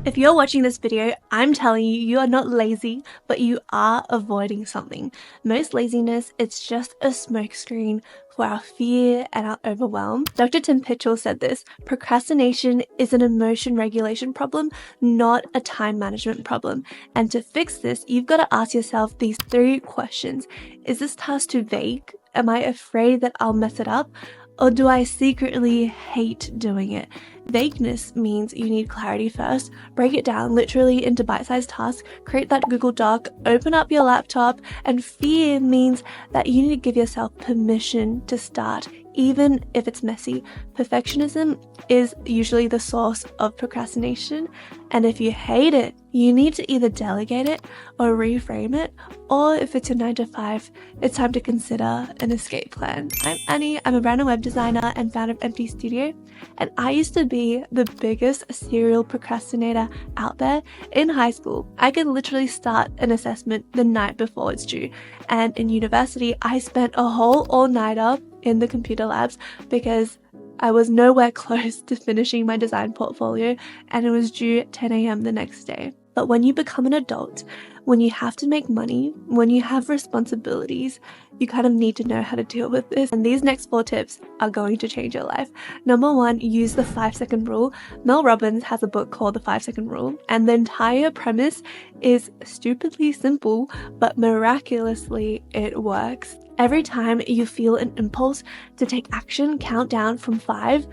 If you're watching this video, I'm telling you, you are not lazy, but you are avoiding something. Most laziness, it's just a smokescreen for our fear and our overwhelm. Dr. Tim Pitchell said this: procrastination is an emotion regulation problem, not a time management problem. And to fix this, you've got to ask yourself these 3 questions. Is this task too vague? Am I afraid that I'll mess it up? Or do I secretly hate doing it? Vagueness means you need clarity first. Break it down literally into bite-sized tasks, create that Google Doc, open up your laptop, and fear means that you need to give yourself permission to start, even if it's messy. Perfectionism is usually the source of procrastination, and if you hate it, you need to either delegate it or reframe it, or if it's your 9 to 5, it's time to consider an escape plan. I'm Annie, I'm a brand and web designer and founder of emptistudio, and I used to be the biggest serial procrastinator out there. In high school, I could literally start an assessment the night before it's due, and in university, I spent a whole all-nighter in the computer labs because I was nowhere close to finishing my design portfolio, and it was due at 10 a.m. the next day. But when you become an adult, when you have to make money, when you have responsibilities, you kind of need to know how to deal with this. And these next 4 tips are going to change your life. Number 1, use the 5-second rule. Mel Robbins has a book called The 5-Second Rule, and the entire premise is stupidly simple, but miraculously it works. Every time you feel an impulse to take action, count down from 5,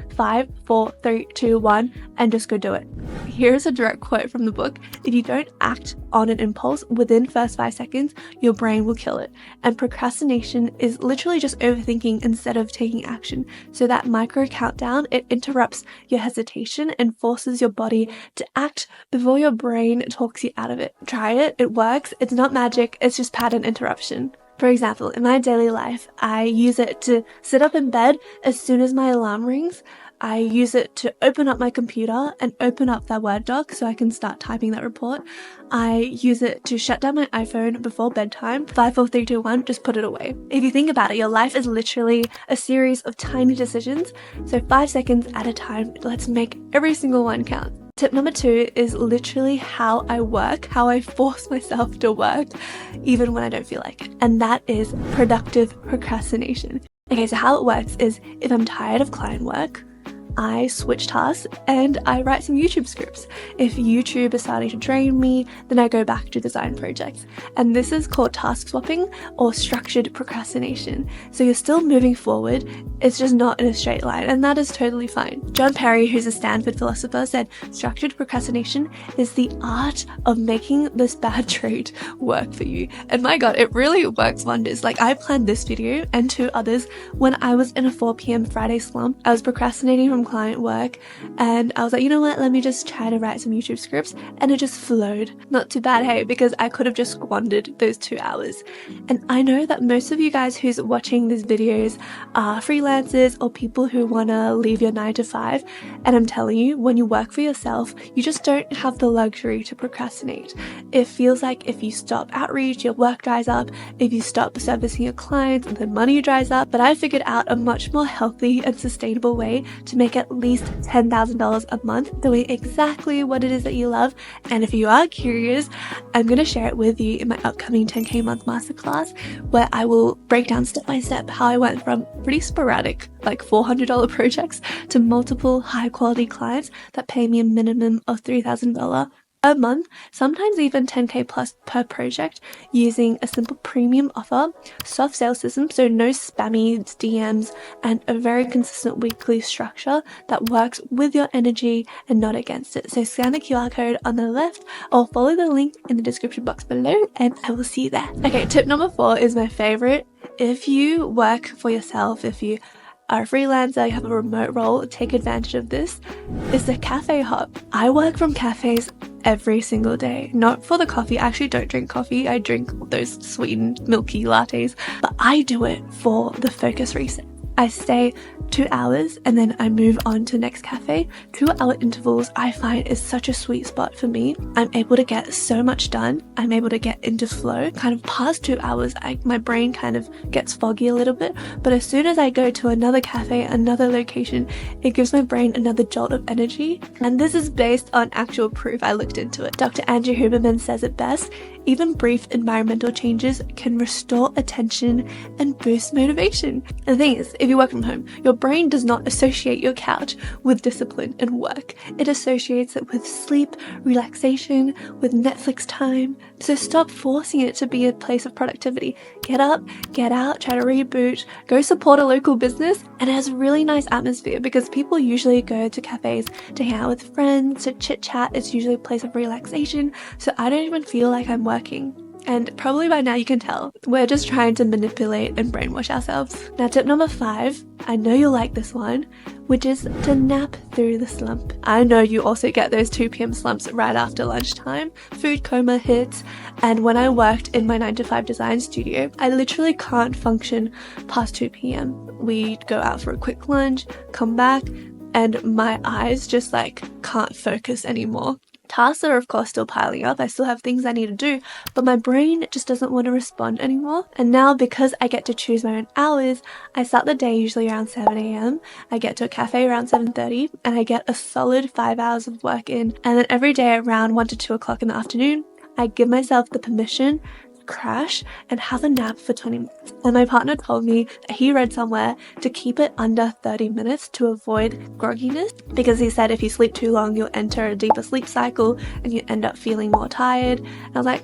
4, 3, 2, 1, and just go do it. Here's a direct quote from the book: if you don't act on an impulse within first 5 seconds, your brain will kill it. And procrastination is literally just overthinking instead of taking action. So that micro countdown, it interrupts your hesitation and forces your body to act before your brain talks you out of it. Try it, it works. It's not magic, it's just pattern interruption. For example, in my daily life, I use it to sit up in bed as soon as my alarm rings. I use it to open up my computer and open up that Word doc so I can start typing that report. I use it to shut down my iPhone before bedtime. 5, 4, 3, 2, 1, just put it away. If you think about it, your life is literally a series of tiny decisions. So 5 seconds at a time, let's make every single one count. Tip number 2 is literally how I work, how I force myself to work, even when I don't feel like it. And that is productive procrastination. Okay, so how it works is if I'm tired of client work, I switch tasks and I write some YouTube scripts. If YouTube is starting to drain me, then I go back to design projects. And this is called task swapping or structured procrastination. So you're still moving forward, it's just not in a straight line, and that is totally fine. John Perry, who's a Stanford philosopher, said structured procrastination is the art of making this bad trait work for you. And my God, it really works wonders. Like, I planned this video and 2 others when I was in a 4 p.m. Friday slump. I was procrastinating from client work, and I was like, you know what, let me just try to write some YouTube scripts, and it just flowed. Not too bad, hey, because I could have just squandered those 2 hours. And I know that most of you guys who's watching these videos are freelancers or people who want to leave your 9 to 5, and I'm telling you, when you work for yourself, you just don't have the luxury to procrastinate. It feels like if you stop outreach, your work dries up. If you stop servicing your clients, then money dries up. But I figured out a much more healthy and sustainable way to make at least $10,000 a month doing exactly what it is that you love. And if you are curious, I'm going to share it with you in my upcoming 10K month masterclass, where I will break down step by step how I went from pretty sporadic, like $400 projects, to multiple high quality clients that pay me a minimum of $3,000 a month, sometimes even 10K plus per project, using a simple premium offer, soft sales system, so no spammy DMs, and a very consistent weekly structure that works with your energy and not against it. So scan the QR code on the left or follow the link in the description box below, and I will see you there. Okay, tip number 4 is my favorite. If you work for yourself, if you are a freelancer, you have a remote role, take advantage of this. It's the Café hop. I work from cafes every single day. Not for the coffee. I actually don't drink coffee. I drink those sweetened milky lattes, but I do it for the focus reset. I stay 2 hours and then I move on to the next cafe. 2-hour intervals I find is such a sweet spot for me. I'm able to get so much done. I'm able to get into flow. Kind of past 2 hours, my brain kind of gets foggy a little bit, but as soon as I go to another cafe, another location, it gives my brain another jolt of energy. And this is based on actual proof. I looked into it. Dr. Andrew Huberman says it best: even brief environmental changes can restore attention and boost motivation. And the thing is, if you work from home, your brain does not associate your couch with discipline and work. It associates it with sleep, relaxation, with Netflix time. So stop forcing it to be a place of productivity. Get up, get out, try to reboot, go support a local business. And it has a really nice atmosphere because people usually go to cafes to hang out with friends, to chit chat. It's usually a place of relaxation. So I don't even feel like I'm working. And probably by now you can tell, we're just trying to manipulate and brainwash ourselves. Now tip number 5, I know you'll like this one, which is to nap through the slump. I know you also get those 2 p.m. slumps right after lunchtime. Food coma hits, and when I worked in my 9-to-5 design studio, I literally can't function past 2 p.m. We'd go out for a quick lunch, come back, and my eyes just can't focus anymore. Tasks are of course still piling up. I still have things I need to do, but my brain just doesn't want to respond anymore. And now, because I get to choose my own hours, I start the day usually around 7 a.m. I get to a cafe around 7:30 and I get a solid 5 hours of work in. And then every day around 1 to 2 o'clock in the afternoon, I give myself the permission to crash and have a nap for 20 minutes. And my partner told me that he read somewhere to keep it under 30 minutes to avoid grogginess, because he said if you sleep too long, you'll enter a deeper sleep cycle and you end up feeling more tired. And I was like,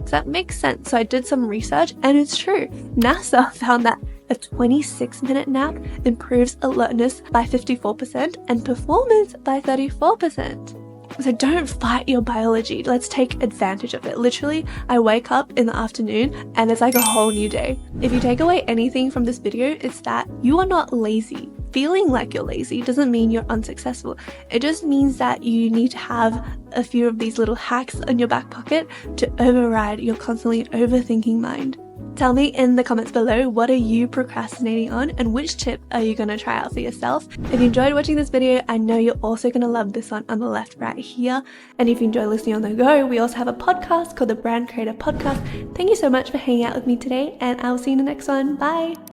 that makes sense. So I did some research and it's true. NASA found that a 26-minute nap improves alertness by 54% and performance by 34%. So don't fight your biology. Let's take advantage of it. Literally, I wake up in the afternoon and it's like a whole new day. If you take away anything from this video, it's that you are not lazy. Feeling like you're lazy doesn't mean you're unsuccessful. It just means that you need to have a few of these little hacks in your back pocket to override your constantly overthinking mind. Tell me in the comments below, what are you procrastinating on and which tip are you going to try out for yourself? If you enjoyed watching this video, I know you're also going to love this one on the left right here. And if you enjoy listening on the go, we also have a podcast called the Brand Creator Podcast. Thank you so much for hanging out with me today, and I'll see you in the next one. Bye!